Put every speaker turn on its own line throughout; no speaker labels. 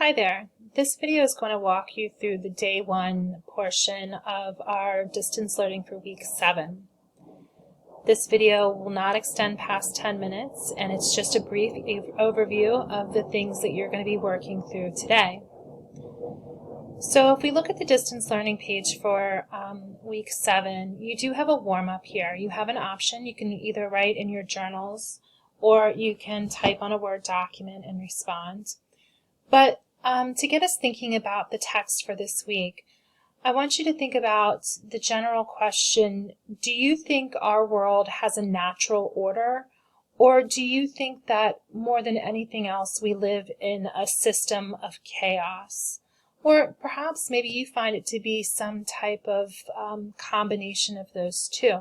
Hi there. This video is going to walk you through the day one portion of our distance learning for week 7. This video will not extend past 10 minutes, and it's just a brief overview of the things that you're going to be working through today. So if we look at the distance learning page for week 7, you do have a warm-up here. You have an option. You can either write in your journals or you can type on a Word document and respond. But to get us thinking about the text for this week, I want you to think about the general question, do you think our world has a natural order, or do you think that more than anything else we live in a system of chaos? Or perhaps maybe you find it to be some type of combination of those two.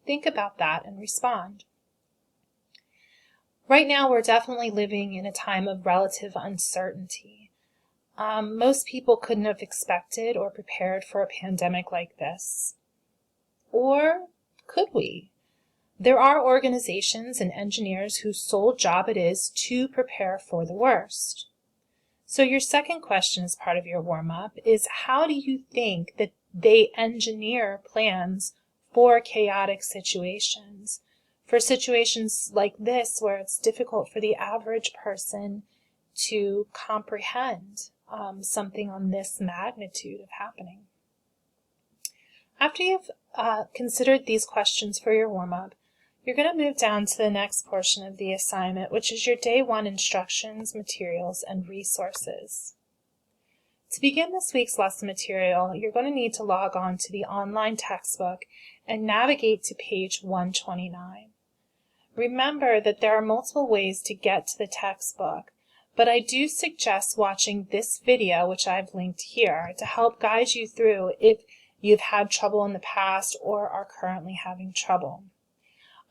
Think about that and respond. Right now, we're definitely living in a time of relative uncertainty. Most people couldn't have expected or prepared for a pandemic like this. Or could we? There are organizations and engineers whose sole job it is to prepare for the worst. So your second question as part of your warm-up is, how do you think that they engineer plans for chaotic situations? For situations like this, where it's difficult for the average person to comprehend something on this magnitude of happening. After you've considered these questions for your warm-up, you're going to move down to the next portion of the assignment, which is your day 1 instructions, materials, and resources. To begin this week's lesson material, you're going to need to log on to the online textbook and navigate to page 129. Remember that there are multiple ways to get to the textbook, but I do suggest watching this video, which I've linked here, to help guide you through if you've had trouble in the past or are currently having trouble.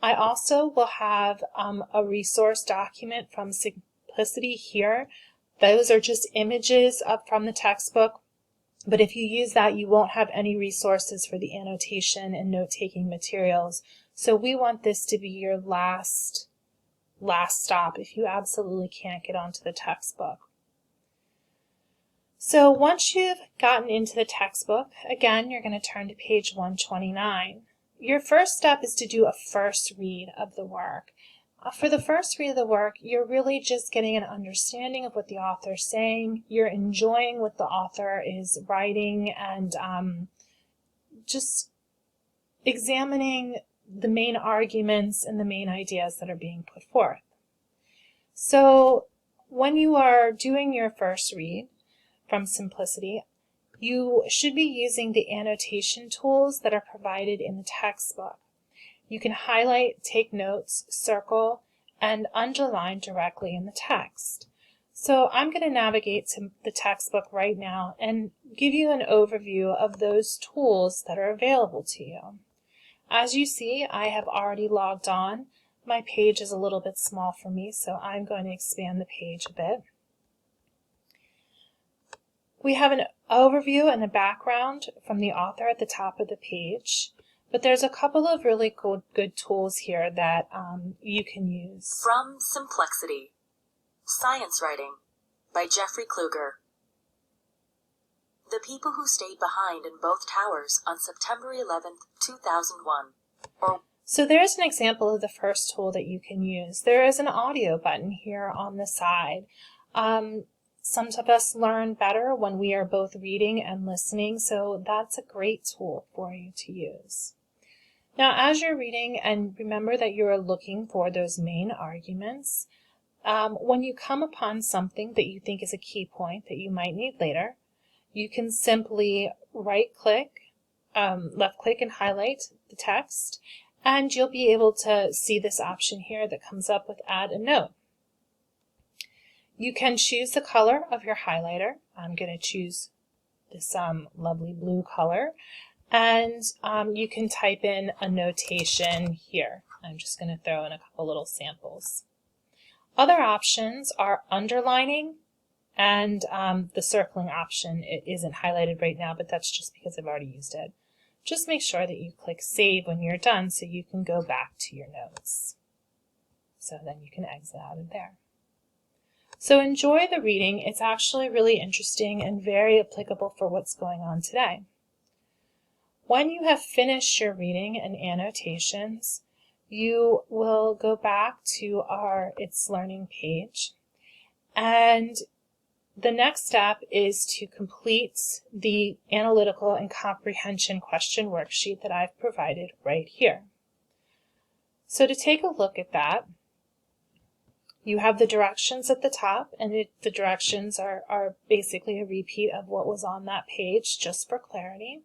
I also will have a resource document from Simplicity here. Those are just images from the textbook, but if you use that, you won't have any resources for the annotation and note-taking materials. So we want this to be your last stop if you absolutely can't get onto the textbook. So once you've gotten into the textbook, again, you're going to turn to page 129. Your first step is to do a first read of the work. For the first read of the work, you're really just getting an understanding of what the author is saying. You're enjoying what the author is writing and just examining the main arguments and the main ideas that are being put forth. So when you are doing your first read from Simplicity, you should be using the annotation tools that are provided in the textbook. You can highlight, take notes, circle, and underline directly in the text. So I'm going to navigate to the textbook right now and give you an overview of those tools that are available to you. As you see, I have already logged on. My page is a little bit small for me, so I'm going to expand the page a bit. We have an overview and a background from the author at the top of the page, but there's a couple of really good tools here that you can use.
From Simplexity, Science Writing by Jeffrey Kluger. The people who stayed behind in both towers on September 11th, 2001.
So there's an example of the first tool that you can use. There is an audio button here on the side. Some of us learn better when we are both reading and listening, so that's a great tool for you to use. Now, as you're reading, and remember that you are looking for those main arguments, when you come upon something that you think is a key point that you might need later, you can simply right-click, left-click and highlight the text, and you'll be able to see this option here that comes up with Add a Note. You can choose the color of your highlighter. I'm going to choose this lovely blue color, and you can type in a notation here. I'm just going to throw in a couple little samples. Other options are underlining, and the circling option. It isn't highlighted right now, but that's just because I've already used it. Just make sure that you click Save when you're done so you can go back to your notes. So then you can exit out of there. So enjoy the reading. It's actually really interesting and very applicable for what's going on today. When you have finished your reading and annotations, you will go back to our It's Learning page, and the next step is to complete the analytical and comprehension question worksheet that I've provided right here. So to take a look at that, you have the directions at the top, and the directions are basically a repeat of what was on that page, just for clarity.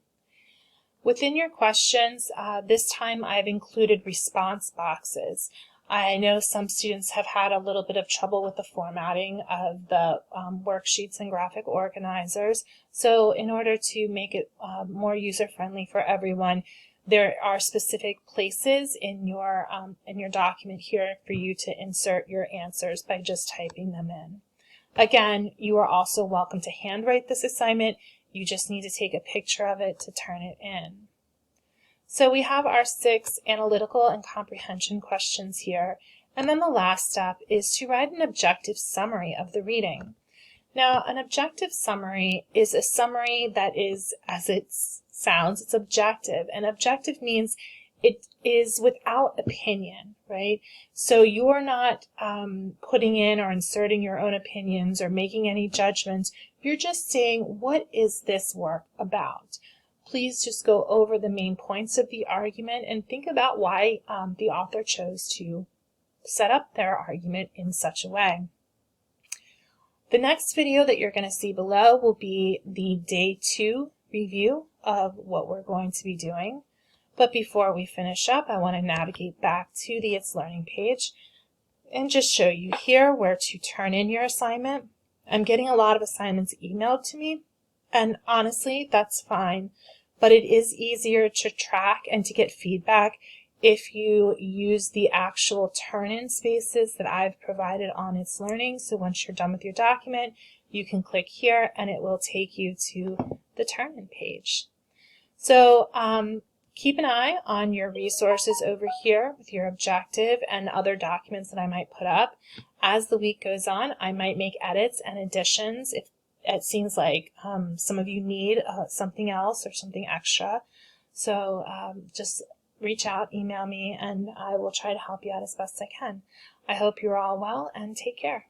Within your questions, this time I've included response boxes. I know some students have had a little bit of trouble with the formatting of the worksheets and graphic organizers. So in order to make it more user-friendly for everyone, there are specific places in your document here for you to insert your answers by just typing them in. Again, you are also welcome to handwrite this assignment. You just need to take a picture of it to turn it in. So we have our 6 analytical and comprehension questions here, and then the last step is to write an objective summary of the reading. Now, an objective summary is a summary that is, as it sounds, it's objective, and objective means it is without opinion, right? So you're not putting in or inserting your own opinions or making any judgments. You're just saying, what is this work about? Please just go over the main points of the argument and think about why the author chose to set up their argument in such a way. The next video that you're going to see below will be the Day 2 review of what we're going to be doing. But before we finish up, I want to navigate back to the It's Learning page and just show you here where to turn in your assignment. I'm getting a lot of assignments emailed to me, and honestly, that's fine. But it is easier to track and to get feedback if you use the actual turn-in spaces that I've provided on It's Learning. So once you're done with your document, you can click here and it will take you to the turn-in page. So keep an eye on your resources over here with your objective and other documents that I might put up. As the week goes on, I might make edits and additions if it seems like some of you need something else or something extra. So just reach out, email me, and I will try to help you out as best I can. I hope you're all well, and take care.